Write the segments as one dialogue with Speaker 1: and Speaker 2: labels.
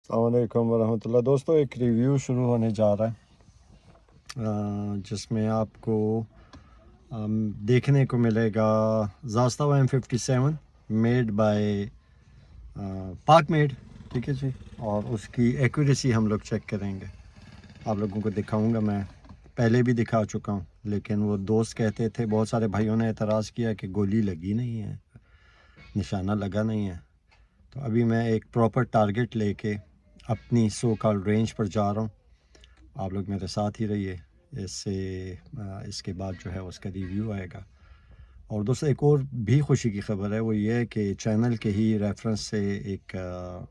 Speaker 1: अस्सलामुअलैकुम वरहमतुल्लाह। दोस्तों, एक रिव्यू शुरू होने जा रहा है जिसमें आपको देखने को मिलेगा ज़ास्तावा M57 मेड बाय पाक मेड। ठीक है जी। और उसकी एक्यूरेसी हम लोग चेक करेंगे, आप लोगों को दिखाऊंगा। मैं पहले भी दिखा चुका हूँ, लेकिन वो दोस्त कहते थे, बहुत सारे भाइयों ने एतराज़ किया कि गोली लगी नहीं है, निशाना लगा नहीं है। तो अभी मैं एक प्रॉपर टारगेट लेके अपनी सो कॉल्ड रेंज पर जा रहा हूँ। आप लोग मेरे साथ ही रहिए। इसके बाद जो है उसका रिव्यू आएगा। और दोस्तों, एक और भी खुशी की खबर है, वो ये है कि चैनल के ही रेफरेंस से एक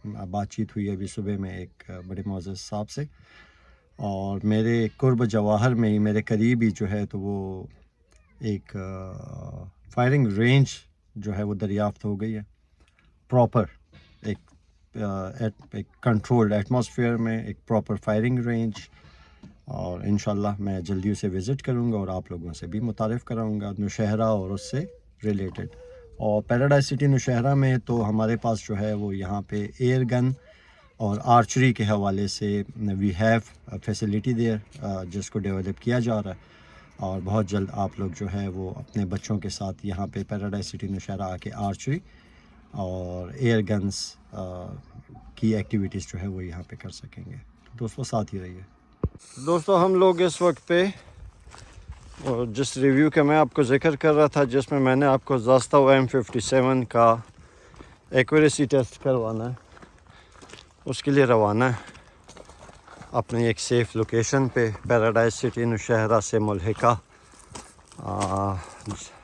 Speaker 1: बातचीत हुई अभी सुबह में एक बड़े मोअज़्ज़ज़ साहब से, और मेरे कुर्ब जवाहर में ही मेरे करीब ही जो है तो वो एक फायरिंग रेंज जो है वो दरियाफ़्त हो गई है। प्रॉपर एक कंट्रोल्ड एटमॉस्फेयर में एक प्रॉपर फायरिंग रेंज। और इंशाल्लाह मैं जल्दी उसे विज़िट करूंगा और आप लोगों से भी मुतारिफ़ कराऊंगा नौशहरा और उससे रिलेटेड। और पैराडाइज सिटी नौशहरा में तो हमारे पास जो है वो यहाँ पे एयर गन और आर्चरी के हवाले से वी हैव फैसिलिटी देयर, जिसको डेवलप किया जा रहा है। और बहुत जल्द आप लोग जो है वो अपने बच्चों के साथ यहाँ पे पैराडाइज सिटी नौशहरा आके आर्चरी और एयर गन्स की एक्टिविटीज़ जो है वो यहाँ पे कर सकेंगे। तो दोस्तों, साथ ही रहिए। दोस्तों, हम लोग इस वक्त पे, और जिस रिव्यू का मैं आपको ज़िक्र कर रहा था, जिसमें मैंने आपको ज़ास्तावा M57 का एक्यूरेसी टेस्ट करवाना है, उसके लिए रवाना है अपनी एक सेफ़ लोकेशन पे पैराडाइज सिटी नौशहरा से मुल्हिका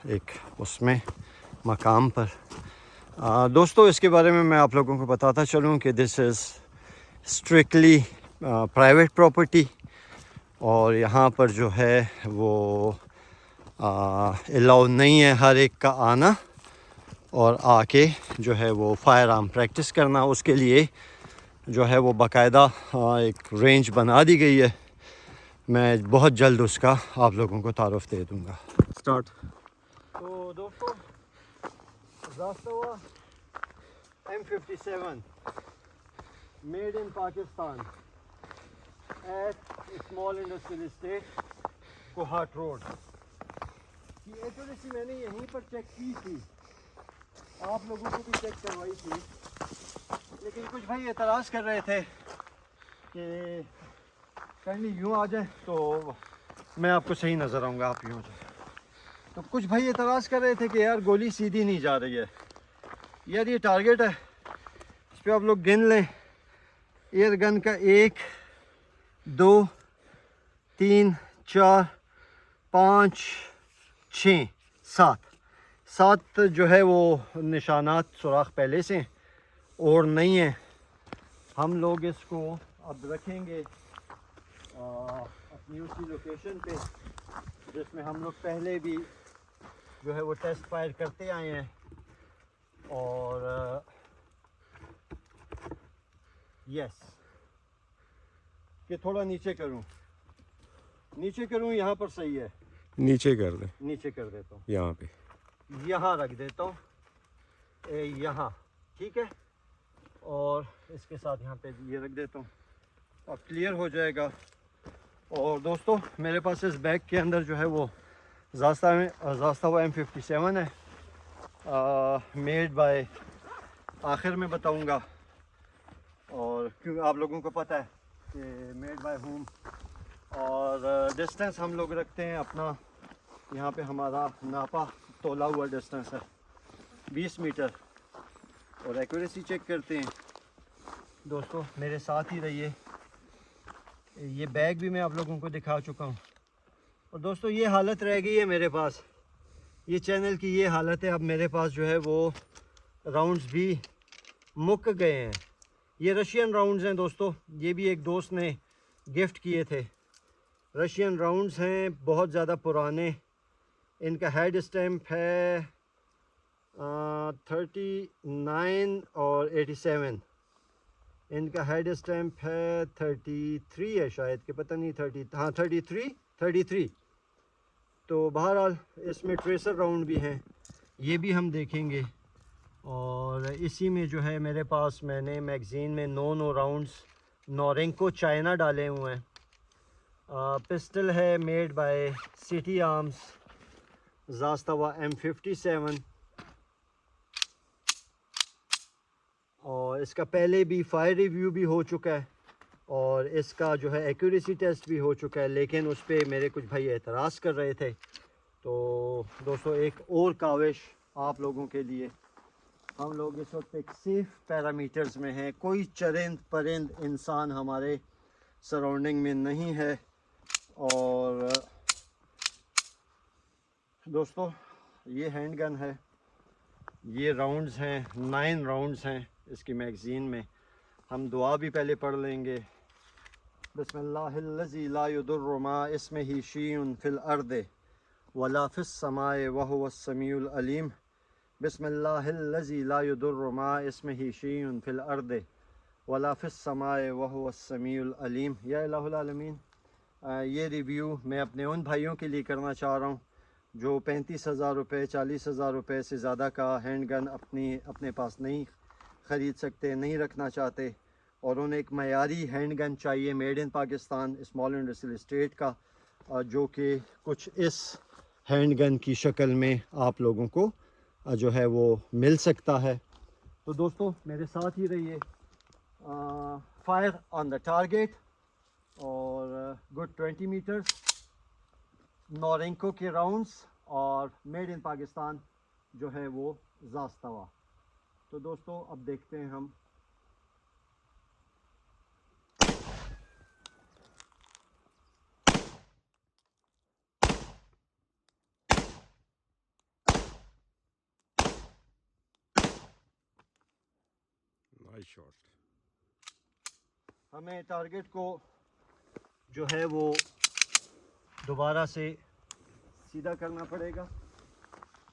Speaker 1: एक उसमें मकाम पर। दोस्तों, इसके बारे में मैं आप लोगों को बताता चलूँ कि this is strictly private property, और यहाँ पर जो है वो अलाउ नहीं है हर एक का आना और आके जो है वो फायर आर्म प्रैक्टिस करना। उसके लिए जो है वो बाकायदा एक रेंज बना दी गई है। मैं बहुत जल्द उसका आप लोगों को तारुफ दे दूँगा। स्टार्ट। तो दोस्तों, Zastava M57 made in Pakistan at small industrial estate Kohat road की एक्यूरेसी मैंने यहीं पर चेक की थी, आप लोगों को भी चेक करवाई थी, लेकिन कुछ भाई एतराज़ कर रहे थे कि कहीं यूँ आ जाए तो मैं आपको सही नज़र आऊँगा, आप यूँ जाए। तो कुछ भाई एतराज़ कर रहे थे कि यार गोली सीधी नहीं जा रही है। यार ये टारगेट है, इस पर आप लोग गिन लें। एयर गन का 1 2 3 4 5 6 7 जो है वो निशानात सुराख पहले से और नहीं है। हम लोग इसको अब रखेंगे अपनी उसी लोकेशन पे जिसमें हम लोग पहले भी जो है वो टेस्ट फायर करते आए हैं। और यस, कि थोड़ा नीचे करूं, यहाँ पर सही है,
Speaker 2: नीचे कर दे,
Speaker 1: नीचे कर देता हूँ,
Speaker 2: यहाँ पे
Speaker 1: यहाँ रख देता हूँ, यहाँ ठीक है। और इसके साथ यहाँ पे ये रख देता हूँ, अब क्लियर हो जाएगा। और दोस्तों, मेरे पास इस बैग के अंदर जो है वो ज़ास्तावा M57 है, मेड बाय, आखिर में बताऊँगा। और क्योंकि आप लोगों को पता है कि मेड बाय होम। और डिस्टेंस हम लोग रखते हैं अपना, यहाँ पे हमारा नापा तोला हुआ डिस्टेंस है 20 मीटर। और एक्यूरेसी चेक करते हैं। दोस्तों, मेरे साथ ही रहिए। ये बैग भी मैं आप लोगों को दिखा चुका हूँ। और दोस्तों, ये हालत रह गई है मेरे पास, ये चैनल की ये हालत है। अब मेरे पास जो है वो राउंड्स भी मुक गए हैं। ये रशियन राउंड्स हैं दोस्तों, ये भी एक दोस्त ने गिफ्ट किए थे। रशियन राउंड्स हैं, बहुत ज़्यादा पुराने। इनका हेड स्टैम्प है 39 और 87। इनका हेड स्टैम्प है 33 है शायद, कि पता नहीं 30, हाँ 33। तो बहरहाल इसमें ट्रेसर राउंड भी हैं, ये भी हम देखेंगे। और इसी में जो है मेरे पास मैंने मैगज़ीन में 9 राउंड्स नोरेंको चाइना डाले हुए हैं। पिस्टल है made by city arms Zastava M57 और इसका पहले भी फायर रिव्यू भी हो चुका है और इसका जो है एक्यूरेसी टेस्ट भी हो चुका है, लेकिन उस पर मेरे कुछ भाई एतराज़ कर रहे थे। तो दोस्तों एक और काविश आप लोगों के लिए, हम लोग इस वक्त एक सेफ़ पैरामीटर्स में हैं, कोई चरिंद परिंद इंसान हमारे सराउंडिंग में नहीं है। और दोस्तों ये हैंड गन है, ये राउंड्स हैं, 9 राउंड्स हैं इसकी मैगज़ीन में। हम दुआ भी पहले पढ़ लेंगे। बिस्मिल्लाहिल्लज़ी ला युदुर्रु मा इस्मिही शैउन फिल अर्दि वला फिस समाए वहुवस समीउल अलीम। बिस्मिल्लाहिल्लज़ी ला युदुर्रु मा इस्मिही शैउन फिल अर्दि वला फिस समाए वहुवस समीउल अलीम। या इलाहुल आलमीन। ये रिव्यू मैं अपने उन भाइयों के लिए करना चाह रहा हूँ जो 35,000 रुपये 40,000 रुपये से ज़्यादा का हैंड गन अपने पास नहीं ख़रीद सकते, नहीं रखना चाहते, और उन्हें एक मयारी हैंड गन चाहिए made in Pakistan small industrial state का, जो कि कुछ इस हैंड गन की शक्ल में आप लोगों को जो है वो मिल सकता है। तो दोस्तों मेरे साथ ही रहिए। फायर ऑन द टारगेट और गुड 20 मीटर्स नोरेंको के राउंड्स और मेड इन पाकिस्तान जो है वो ज़ास्तावा। तो दोस्तों अब देखते हैं हम।
Speaker 2: Nice shot.
Speaker 1: हमें टारगेट को जो है वो दोबारा से सीधा करना पड़ेगा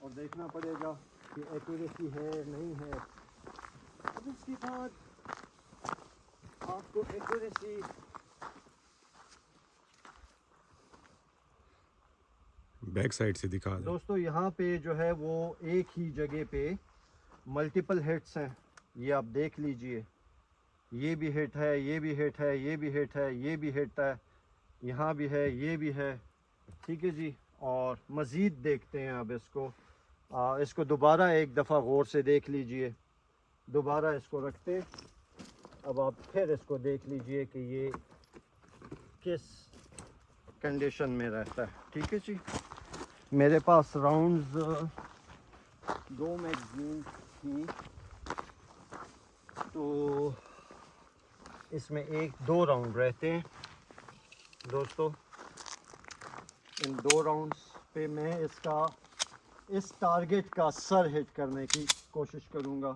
Speaker 1: और देखना पड़ेगा कि एक्यूरेसी है नहीं है। अब इसके बाद आपको एक्यूरेसी
Speaker 2: बैक साइड से दिखा दें।
Speaker 1: दोस्तों यहाँ पे जो है वो एक ही जगह पे मल्टीपल हिट्स हैं, ये आप देख लीजिए। ये भी हिट है, ये भी हिट है, ये भी हिट है, ये भी हिट है, यहाँ भी है, ये भी है। ठीक है जी। और मज़ीद देखते हैं अब इसको। इसको दोबारा एक दफ़ा गौर से देख लीजिए। दोबारा इसको रखते, अब आप फिर इसको देख लीजिए कि ये किस कंडीशन में रहता है। ठीक है जी। मेरे पास राउंड्स 2 मैगज़ीन थी, तो इसमें 1-2 राउंड रहते हैं दोस्तों। इन 2 राउंड्स पे मैं इस टारगेट का सर हिट करने की कोशिश करूँगा।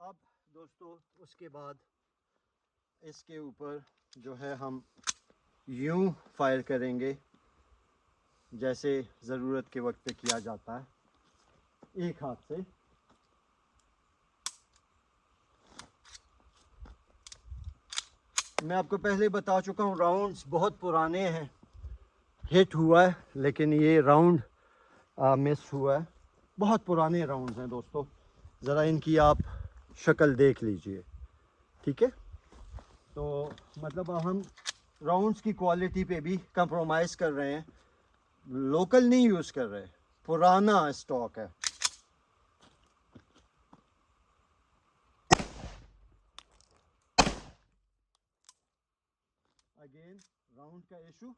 Speaker 1: अब दोस्तों उसके बाद इसके ऊपर जो है हम यूं फायर करेंगे जैसे ज़रूरत के वक्त पे किया जाता है, एक हाथ से। मैं आपको पहले बता चुका हूँ राउंड्स बहुत पुराने हैं, हिट हुआ है लेकिन ये राउंड मिस हुआ है। बहुत पुराने राउंड्स हैं दोस्तों, ज़रा इनकी आप शक्ल देख लीजिए। ठीक है। तो मतलब हम राउंड्स की क्वालिटी पे भी कंप्रोमाइज़ कर रहे हैं, लोकल नहीं यूज़ कर रहे, पुराना स्टॉक है। अगेन राउंड का इशू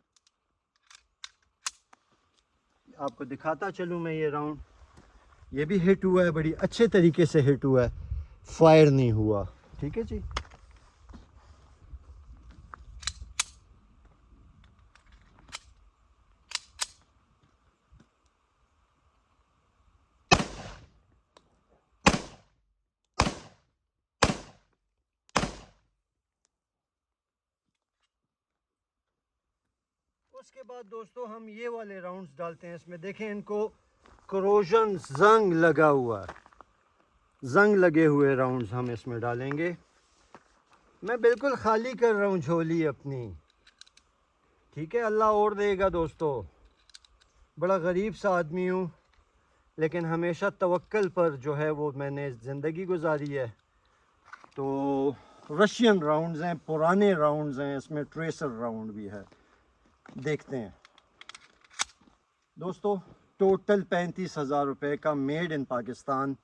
Speaker 1: आपको दिखाता चलूँ मैं। ये राउंड ये भी हिट हुआ है, बड़ी अच्छे तरीके से हिट हुआ है, फायर नहीं हुआ। ठीक है जी। उसके बाद दोस्तों हम ये वाले राउंड्स डालते हैं इसमें। देखें इनको करोजन जंग लगा हुआ है, जंग लगे हुए राउंड्स हम इसमें डालेंगे। मैं बिल्कुल खाली कर रहा हूँ झोली अपनी, ठीक है। अल्लाह और देगा दोस्तों। बड़ा गरीब सा आदमी हूँ, लेकिन हमेशा तवक्कल पर जो है वो मैंने ज़िंदगी गुजारी है। तो रशियन राउंड्स हैं, पुराने राउंड्स हैं, इसमें ट्रेसर राउंड भी है। देखते हैं दोस्तों। टोटल 35,000 रुपये का made in Pakistan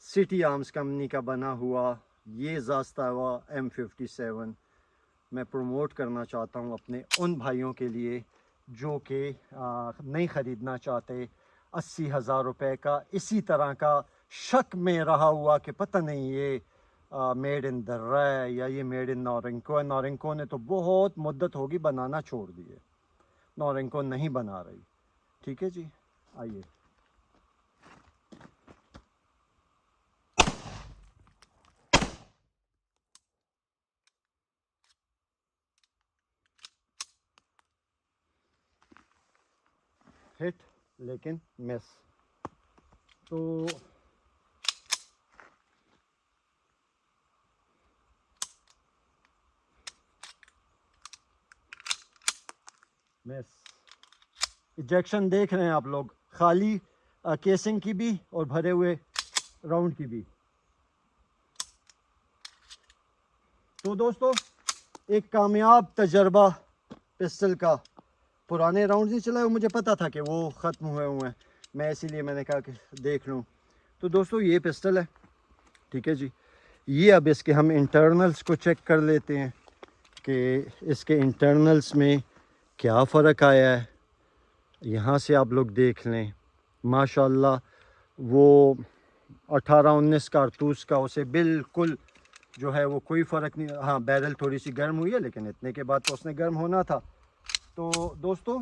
Speaker 1: city arms company का बना हुआ ये ज़ास्तावा M57 मैं प्रमोट करना चाहता हूँ अपने उन भाइयों के लिए जो कि नहीं ख़रीदना चाहते। 80,000 रुपये का इसी तरह का शक में रहा हुआ कि पता नहीं ये मेड इन दर्रा है या ये मेड इन नौरिंको है। नौरिंको ने तो बहुत मुद्दत होगी बनाना छोड़ दी है, नौरिंको नहीं बना रही। ठीक है जी, आइए। हिट लेकिन मिस। तो मिस। इजेक्शन देख रहे हैं आप लोग, खाली केसिंग की भी और भरे हुए राउंड की भी। तो दोस्तों एक कामयाब तजर्बा पिस्टल का। पुराने राउंड नहीं चलाए, मुझे पता था कि वो ख़त्म हुए हुए हैं, मैं इसीलिए मैंने कहा कि देख लूँ। तो दोस्तों ये पिस्टल है, ठीक है जी। ये अब इसके हम इंटरनल्स को चेक कर लेते हैं कि इसके इंटरनल्स में क्या फ़र्क आया है। यहाँ से आप लोग देख लें, माशाल्लाह वो 18-19 कारतूस का उसे बिल्कुल जो है वो कोई फ़र्क नहीं। हाँ, बैरल थोड़ी सी गर्म हुई है, लेकिन इतने के बाद तो उसने गर्म होना था। तो दोस्तों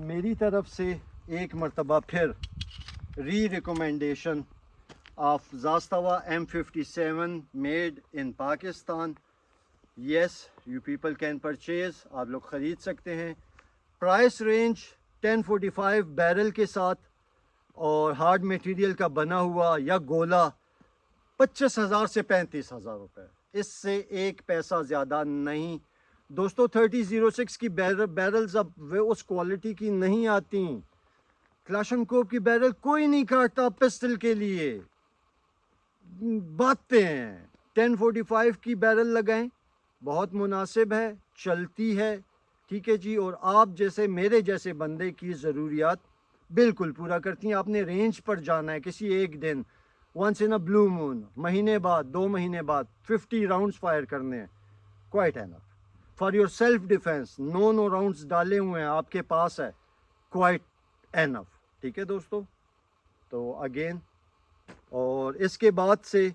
Speaker 1: मेरी तरफ से एक मरतबा फिर recommendation of Zastava M57 made in Pakistan. Yes, you people can purchase, आप लोग ख़रीद सकते हैं। प्राइस रेंज 1045 बैरल के साथ और हार्ड मटेरियल का बना हुआ या गोला 25,000 से 35,000 रुपये, इससे एक पैसा ज़्यादा नहीं। दोस्तों 3006 की बैरल्स अब वे उस क्वालिटी की नहीं आती। क्लाशनकोव की बैरल कोई नहीं काटता पिस्टल के लिए, बातें हैं। 1045 की बैरल लगाएं, बहुत मुनासिब है, चलती है, ठीक है जी। और आप जैसे मेरे जैसे बंदे की ज़रूरियात बिल्कुल पूरा करती हैं। आपने रेंज पर जाना है किसी एक दिन, once in a blue moon, महीने बाद 2 महीने बाद 50 राउंड्स फायर करने हैं, quite enough for your self defence. 9 rounds डाले हुए हैं आपके पास है, क्वाइट एनफ, ठीक है दोस्तों। तो अगेन, और इसके बाद से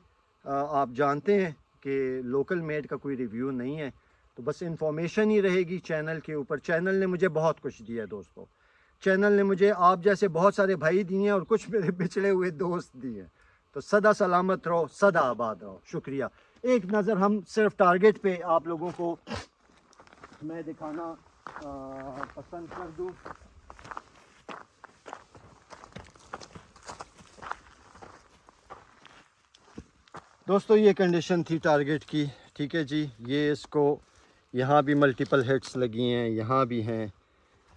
Speaker 1: आप जानते हैं कि लोकल मेड का कोई रिव्यू नहीं है, तो बस इंफॉर्मेशन ही रहेगी चैनल के ऊपर। चैनल ने मुझे बहुत कुछ दिया है दोस्तों, चैनल ने मुझे आप जैसे बहुत सारे भाई दिए हैं और कुछ मेरे बिछड़े हुए दोस्त दिए हैं। तो सदा सलामत रहो, सदा आबाद रहो। शुक्रिया। एक नज़र हम सिर्फ टारगेट पे आप लोगों को मैं दिखाना पसंद कर दूँ। दोस्तों ये कंडीशन थी टारगेट की, ठीक है जी। ये इसको यहाँ भी मल्टीपल हिट्स लगी हैं, यहाँ भी हैं।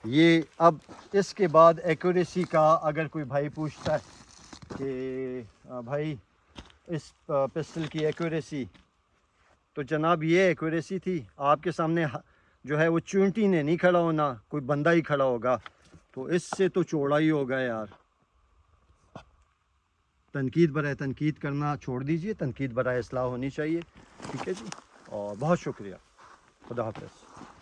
Speaker 1: ये अब इसके बाद एक्यूरेसी का अगर कोई भाई पूछता है कि भाई इस पिस्टल की एक्यूरेसी, तो जनाब ये एक्यूरेसी थी। आपके सामने जो है वो चूंटी ने नहीं खड़ा होना, कोई बंदा ही खड़ा होगा, तो इससे तो चौड़ा ही होगा यार। तनकीद बराए तनकीद करना छोड़ दीजिए, तनकीद बराए इस्लाह होनी चाहिए, ठीक है जी। और बहुत शुक्रिया, खुदा हाफ़िज़।